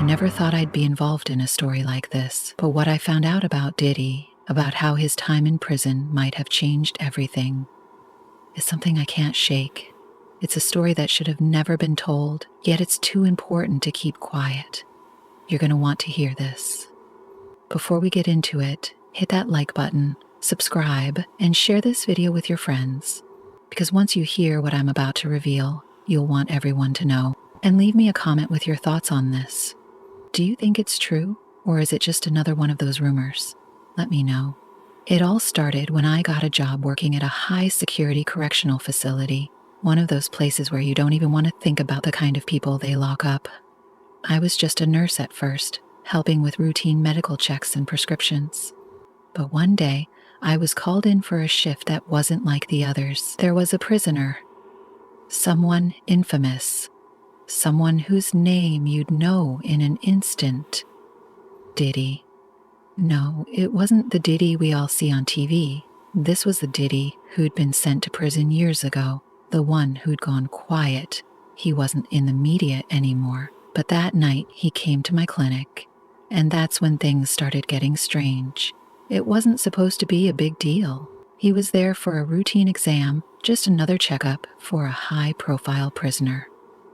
I never thought I'd be involved in a story like this, but what I found out about Diddy, about how his time in prison might have changed everything, is something I can't shake. It's a story that should have never been told, yet it's too important to keep quiet. You're going to want to hear this. Before we get into it, hit that like button, subscribe, and share this video with your friends. Because once you hear what I'm about to reveal, you'll want everyone to know. And leave me a comment with your thoughts on this. Do you think it's true, or is it just another one of those rumors? Let me know. It all started when I got a job working at a high-security correctional facility, one of those places where you don't even want to think about the kind of people they lock up. I was just a nurse at first, helping with routine medical checks and prescriptions. But one day, I was called in for a shift that wasn't like the others. There was a prisoner, someone infamous, someone whose name you'd know in an instant. Diddy. No, it wasn't the Diddy we all see on TV. This was the Diddy who'd been sent to prison years ago, the one who'd gone quiet. He wasn't in the media anymore, but that night he came to my clinic, and that's when things started getting strange. It wasn't supposed to be a big deal. He was there for a routine exam, just another checkup for a high-profile prisoner.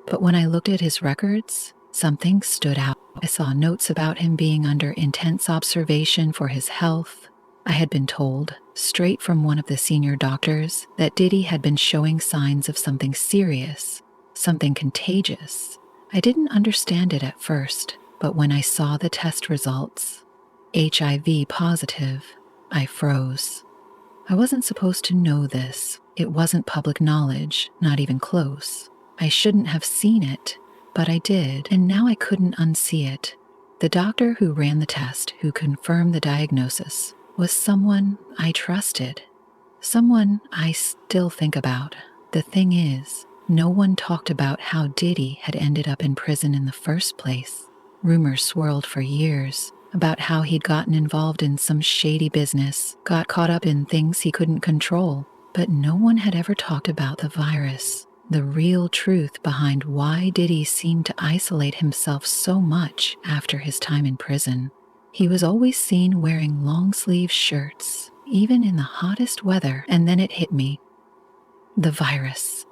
But when I looked at his records, something stood out. I saw notes about him being under intense observation for his health. I had been told, straight from one of the senior doctors, that Diddy had been showing signs of something serious, something contagious. I didn't understand it at first, but when I saw the test results, HIV positive, I froze. I wasn't supposed to know this. It wasn't public knowledge, not even close. I shouldn't have seen it, but I did, and now I couldn't unsee it. The doctor who ran the test, who confirmed the diagnosis, was someone I trusted, someone I still think about. The thing is, no one talked about how Diddy had ended up in prison in the first place. Rumors swirled for years about how he'd gotten involved in some shady business, got caught up in things he couldn't control, but no one had ever talked about the virus. The real truth behind why Diddy seemed to isolate himself so much after his time in prison. He was always seen wearing long-sleeve shirts, even in the hottest weather, and then it hit me. The virus.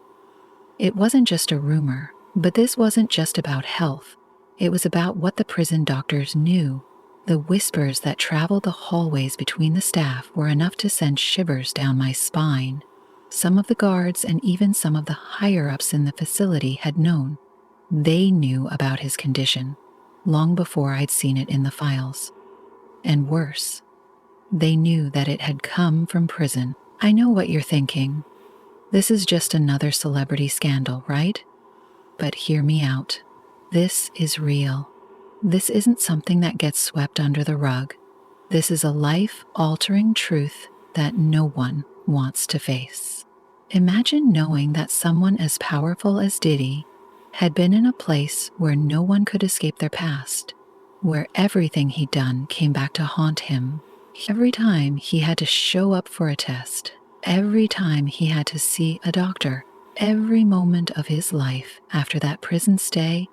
It wasn't just a rumor, but this wasn't just about health. It was about what the prison doctors knew. The whispers that traveled the hallways between the staff were enough to send shivers down my spine. Some of the guards and even some of the higher-ups in the facility had known. They knew about his condition, long before I'd seen it in the files. And worse, they knew that it had come from prison. I know what you're thinking. This is just another celebrity scandal, right? But hear me out. This is real. This isn't something that gets swept under the rug. This is a life-altering truth that no one wants to face. Imagine knowing that someone as powerful as Diddy had been in a place where no one could escape their past, where everything he'd done came back to haunt him. Every time he had to show up for a test, every time he had to see a doctor, every moment of his life after that prison stay,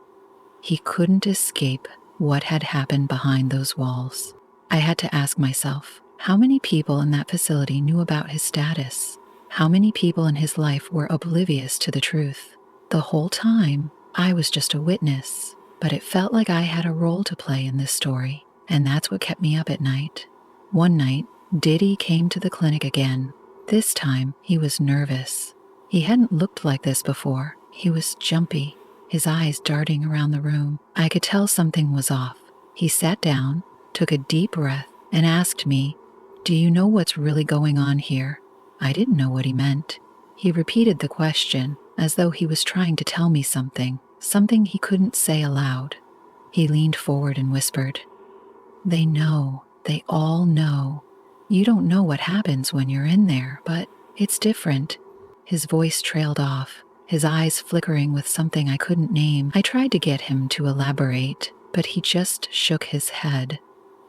he couldn't escape what had happened behind those walls. I had to ask myself, how many people in that facility knew about his status? How many people in his life were oblivious to the truth? The whole time, I was just a witness, but it felt like I had a role to play in this story, and that's what kept me up at night. One night, Diddy came to the clinic again. This time, he was nervous. He hadn't looked like this before. He was jumpy, his eyes darting around the room. I could tell something was off. He sat down, took a deep breath, and asked me, "Do you know what's really going on here?" I didn't know what he meant. He repeated the question, as though he was trying to tell me something he couldn't say aloud. He leaned forward and whispered, "They know. They all know. You don't know what happens when you're in there, but it's different." His voice trailed off, his eyes flickering with something I couldn't name. I tried to get him to elaborate, but he just shook his head.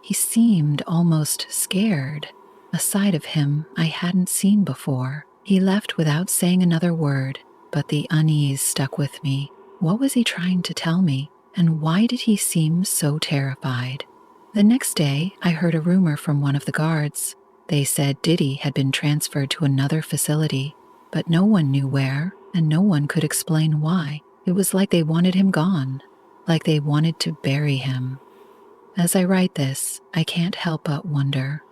He seemed almost scared, a side of him I hadn't seen before. He left without saying another word, but the unease stuck with me. What was he trying to tell me? And why did he seem so terrified? The next day, I heard a rumor from one of the guards. They said Diddy had been transferred to another facility, but no one knew where, and no one could explain why. It was like they wanted him gone, like they wanted to bury him. As I write this, I can't help but wonder,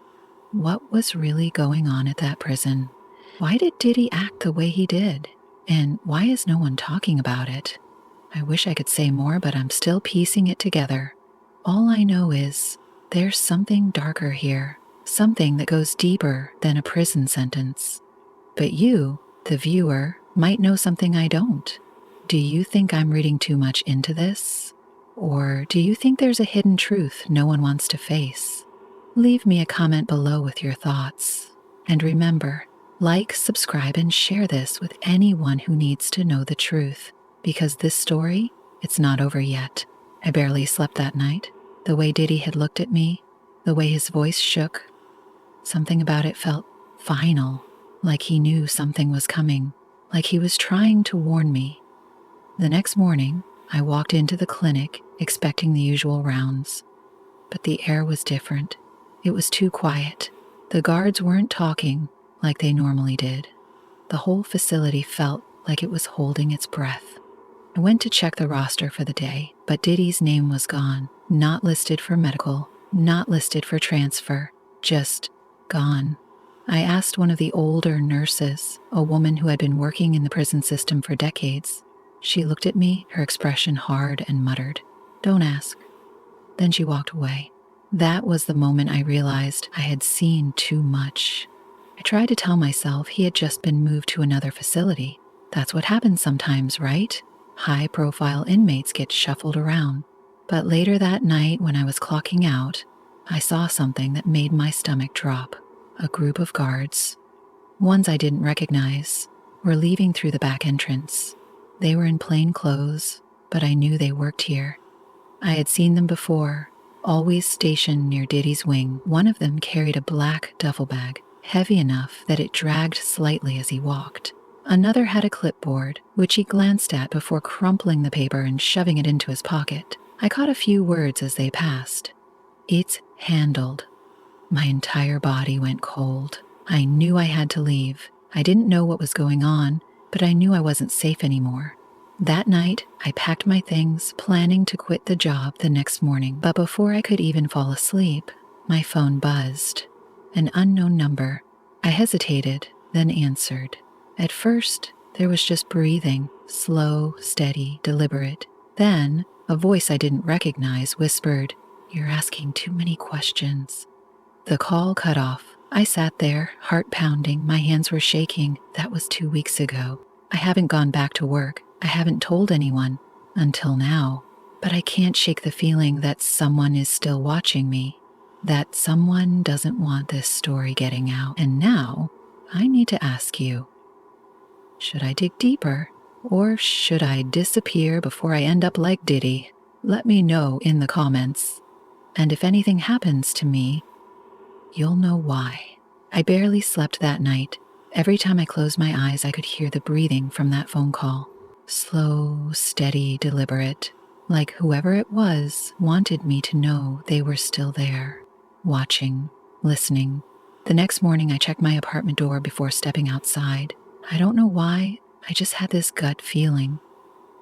what was really going on at that prison? Why did Diddy act the way he did? And why is no one talking about it? I wish I could say more, but I'm still piecing it together. All I know is there's something darker here, something that goes deeper than a prison sentence. But you, the viewer, might know something I don't. Do you think I'm reading too much into this? Or do you think there's a hidden truth no one wants to face? Leave me a comment below with your thoughts. And remember, like, subscribe, and share this with anyone who needs to know the truth. Because this story, it's not over yet. I barely slept that night. The way Diddy had looked at me, the way his voice shook, something about it felt final, like he knew something was coming, like he was trying to warn me. The next morning, I walked into the clinic expecting the usual rounds, but the air was different. It was too quiet. The guards weren't talking like they normally did. The whole facility felt like it was holding its breath. I went to check the roster for the day, but Diddy's name was gone, not listed for medical, not listed for transfer, just gone. I asked one of the older nurses, a woman who had been working in the prison system for decades. She looked at me, her expression hard, and muttered, "Don't ask." Then she walked away. That was the moment I realized I had seen too much. I tried to tell myself he had just been moved to another facility. That's what happens sometimes, right? High-profile inmates get shuffled around. But later that night, when I was clocking out, I saw something that made my stomach drop. A group of guards, ones I didn't recognize, were leaving through the back entrance. They were in plain clothes, but I knew they worked here. I had seen them before, always stationed near Diddy's wing. One of them carried a black duffel bag, heavy enough that it dragged slightly as he walked. Another had a clipboard, which he glanced at before crumpling the paper and shoving it into his pocket. I caught a few words as they passed. "It's handled." My entire body went cold. I knew I had to leave. I didn't know what was going on, but I knew I wasn't safe anymore. That night, I packed my things, planning to quit the job the next morning. But before I could even fall asleep, my phone buzzed. An unknown number. I hesitated, then answered. At first, there was just breathing, slow, steady, deliberate. Then, a voice I didn't recognize whispered, "You're asking too many questions." The call cut off. I sat there, heart pounding, my hands were shaking. That was 2 weeks ago. I haven't gone back to work. I haven't told anyone, until now. But I can't shake the feeling that someone is still watching me, that someone doesn't want this story getting out. And now, I need to ask you, should I dig deeper, or should I disappear before I end up like Diddy? Let me know in the comments. And if anything happens to me, you'll know why. I barely slept that night. Every time I closed my eyes, I could hear the breathing from that phone call. Slow, steady, deliberate, like whoever it was wanted me to know they were still there, watching, listening. The next morning, I checked my apartment door before stepping outside. I don't know why, I just had this gut feeling.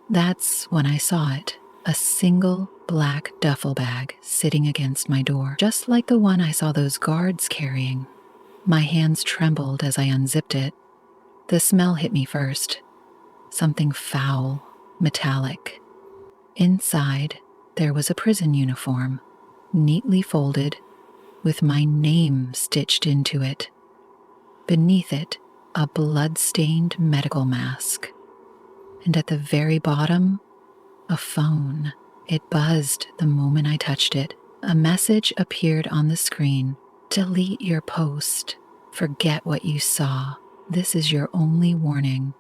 That's when I saw it, a single black duffel bag sitting against my door, just like the one I saw those guards carrying. My hands trembled as I unzipped it. The smell hit me first. Something foul, metallic. Inside, there was a prison uniform, neatly folded, with my name stitched into it. Beneath it, a blood-stained medical mask. And at the very bottom, a phone. It buzzed the moment I touched it. A message appeared on the screen. "Delete your post. Forget what you saw. This is your only warning."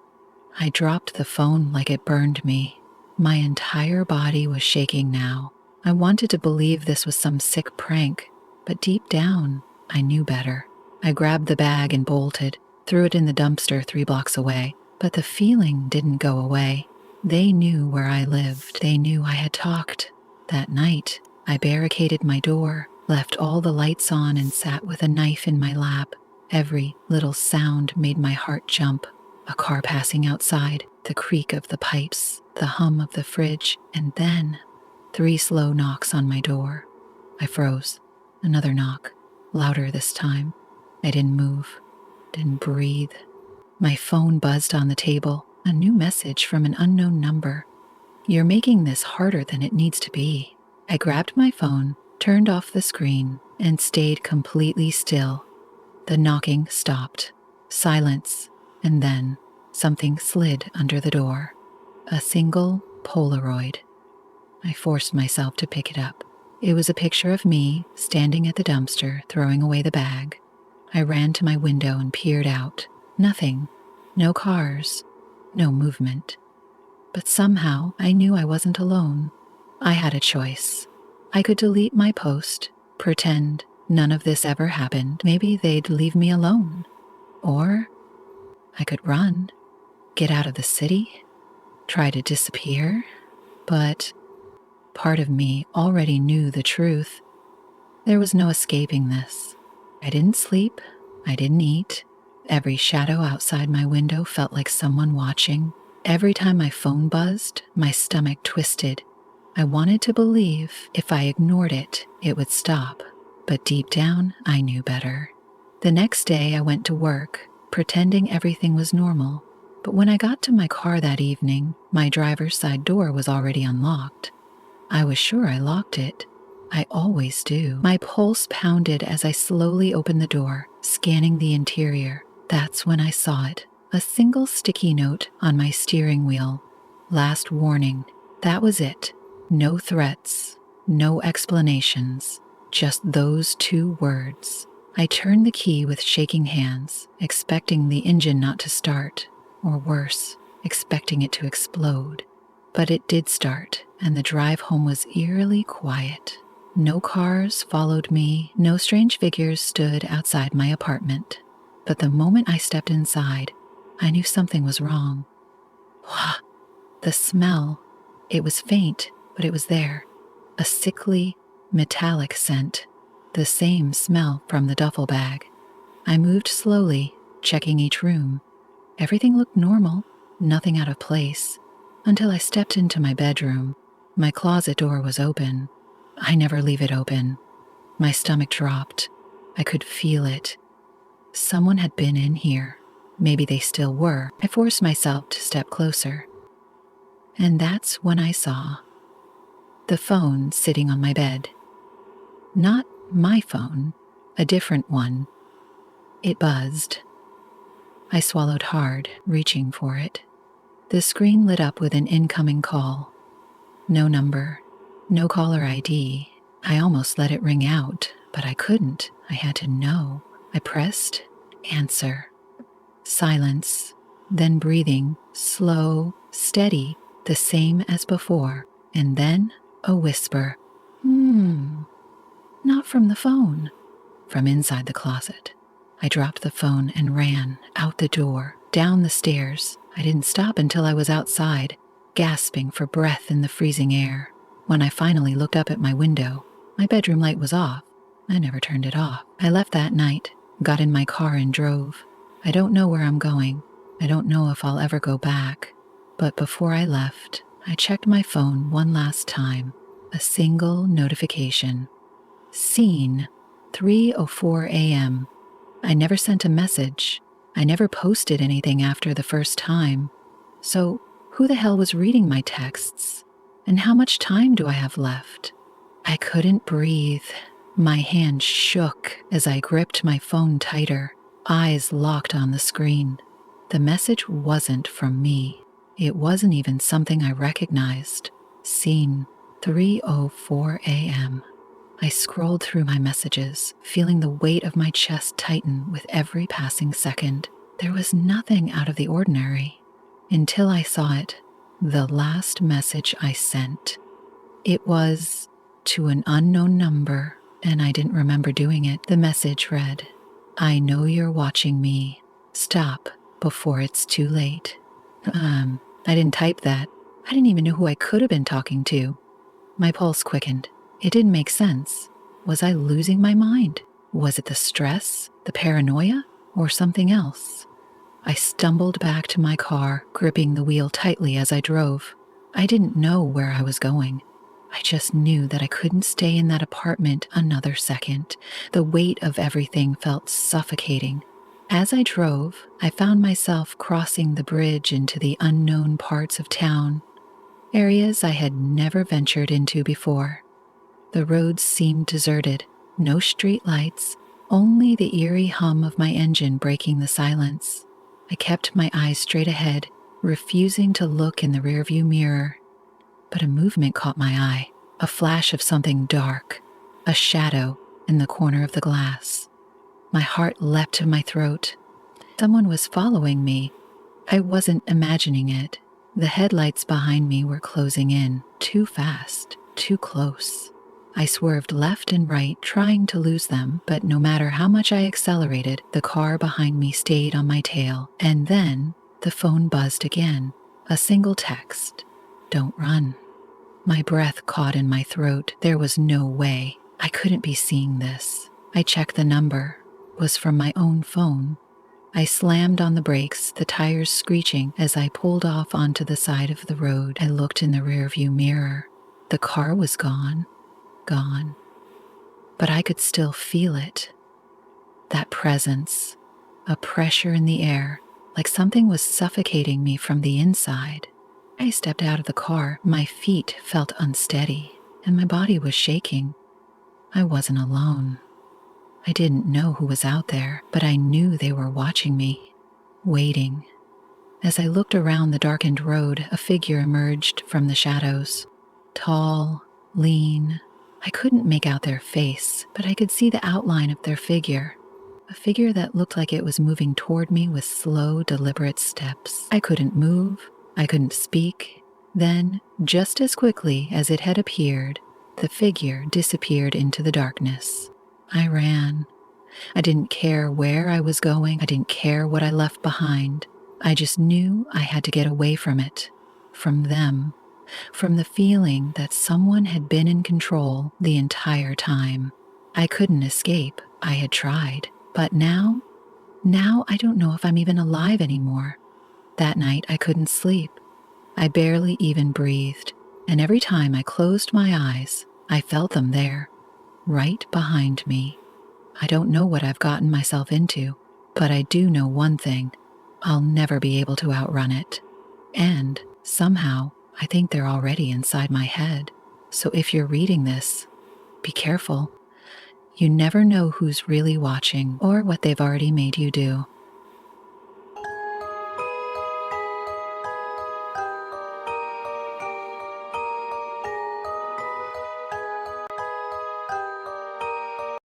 I dropped the phone like it burned me. My entire body was shaking now. I wanted to believe this was some sick prank, but deep down, I knew better. I grabbed the bag and bolted, threw it in the dumpster 3 blocks away, but the feeling didn't go away. They knew where I lived. They knew I had talked. That night, I barricaded my door, left all the lights on, and sat with a knife in my lap. Every little sound made my heart jump. A car passing outside, the creak of the pipes, the hum of the fridge, and then 3 slow knocks on my door. I froze. Another knock, louder this time. I didn't move, didn't breathe. My phone buzzed on the table, a new message from an unknown number. "You're making this harder than it needs to be." I grabbed my phone, turned off the screen, and stayed completely still. The knocking stopped. Silence, and then something slid under the door. A single Polaroid. I forced myself to pick it up. It was a picture of me standing at the dumpster, throwing away the bag. I ran to my window and peered out. Nothing. No cars. No movement. But somehow I knew I wasn't alone. I had a choice. I could delete my post, pretend none of this ever happened. Maybe they'd leave me alone. Or I could run, get out of the city, try to disappear. But part of me already knew the truth. There was no escaping this. I didn't sleep. I didn't eat. Every shadow outside my window felt like someone watching. Every time my phone buzzed, my stomach twisted. I wanted to believe if I ignored it, it would stop. But deep down, I knew better. The next day, I went to work, pretending everything was normal. But when I got to my car that evening, my driver's side door was already unlocked. I was sure I locked it. I always do. My pulse pounded as I slowly opened the door, scanning the interior. That's when I saw it. A single sticky note on my steering wheel. Last warning. That was it. No threats, no explanations, just those 2 words. I turned the key with shaking hands, expecting the engine not to start, or worse, expecting it to explode. But it did start, and the drive home was eerily quiet. No cars followed me, no strange figures stood outside my apartment. But the moment I stepped inside, I knew something was wrong. The smell. It was faint, but it was there. A sickly, metallic scent. The same smell from the duffel bag. I moved slowly, checking each room. Everything looked normal, nothing out of place, until I stepped into my bedroom. My closet door was open. I never leave it open. My stomach dropped. I could feel it. Someone had been in here. Maybe they still were. I forced myself to step closer. And that's when I saw the phone sitting on my bed. Not my phone, a different one. It buzzed. I swallowed hard, reaching for it. The screen lit up with an incoming call. No number, no caller ID. I almost let it ring out, but I couldn't. I had to know. I pressed answer. Silence, then breathing, slow, steady, the same as before, and then a whisper. Not from the phone. From inside the closet. I dropped the phone and ran out the door, down the stairs. I didn't stop until I was outside, gasping for breath in the freezing air. When I finally looked up at my window, my bedroom light was off. I never turned it off. I left that night, got in my car and drove. I don't know where I'm going. I don't know if I'll ever go back. But before I left, I checked my phone one last time. A single notification. Seen, 3:04 a.m. I never sent a message. I never posted anything after the first time. So who the hell was reading my texts? And how much time do I have left? I couldn't breathe. My hand shook as I gripped my phone tighter, eyes locked on the screen. The message wasn't from me. It wasn't even something I recognized. Seen, 3:04 a.m. I scrolled through my messages, feeling the weight of my chest tighten with every passing second. There was nothing out of the ordinary until I saw it, the last message I sent. It was to an unknown number, and I didn't remember doing it. The message read, "I know you're watching me. Stop before it's too late." I didn't type that. I didn't even know who I could have been talking to. My pulse quickened. It didn't make sense. Was I losing my mind? Was it the stress, the paranoia, or something else? I stumbled back to my car, gripping the wheel tightly as I drove. I didn't know where I was going. I just knew that I couldn't stay in that apartment another second. The weight of everything felt suffocating. As I drove, I found myself crossing the bridge into the unknown parts of town, areas I had never ventured into before. The roads seemed deserted, no street lights, only the eerie hum of my engine breaking the silence. I kept my eyes straight ahead, refusing to look in the rearview mirror. But a movement caught my eye, a flash of something dark, a shadow in the corner of the glass. My heart leapt to my throat. Someone was following me. I wasn't imagining it. The headlights behind me were closing in, too fast, too close. I swerved left and right, trying to lose them, but no matter how much I accelerated, the car behind me stayed on my tail. And then the phone buzzed again. A single text. Don't run. My breath caught in my throat. There was no way. I couldn't be seeing this. I checked the number. It was from my own phone. I slammed on the brakes, the tires screeching as I pulled off onto the side of the road. I looked in the rearview mirror. The car was gone. Gone. But I could still feel it. That presence, a pressure in the air, like something was suffocating me from the inside. I stepped out of the car. My feet felt unsteady, and my body was shaking. I wasn't alone. I didn't know who was out there, but I knew they were watching me, waiting. As I looked around the darkened road, a figure emerged from the shadows. Tall, lean. I couldn't make out their face, but I could see the outline of their figure. A figure that looked like it was moving toward me with slow, deliberate steps. I couldn't move. I couldn't speak. Then, just as quickly as it had appeared, the figure disappeared into the darkness. I ran. I didn't care where I was going. I didn't care what I left behind. I just knew I had to get away from it, from them, from the feeling that someone had been in control the entire time. I couldn't escape. I had tried. But now I don't know if I'm even alive anymore. That night I couldn't sleep. I barely even breathed, and every time I closed my eyes, I felt them there, right behind me. I don't know what I've gotten myself into, but I do know one thing. I'll never be able to outrun it. And somehow, I think they're already inside my head. So if you're reading this, be careful. You never know who's really watching or what they've already made you do.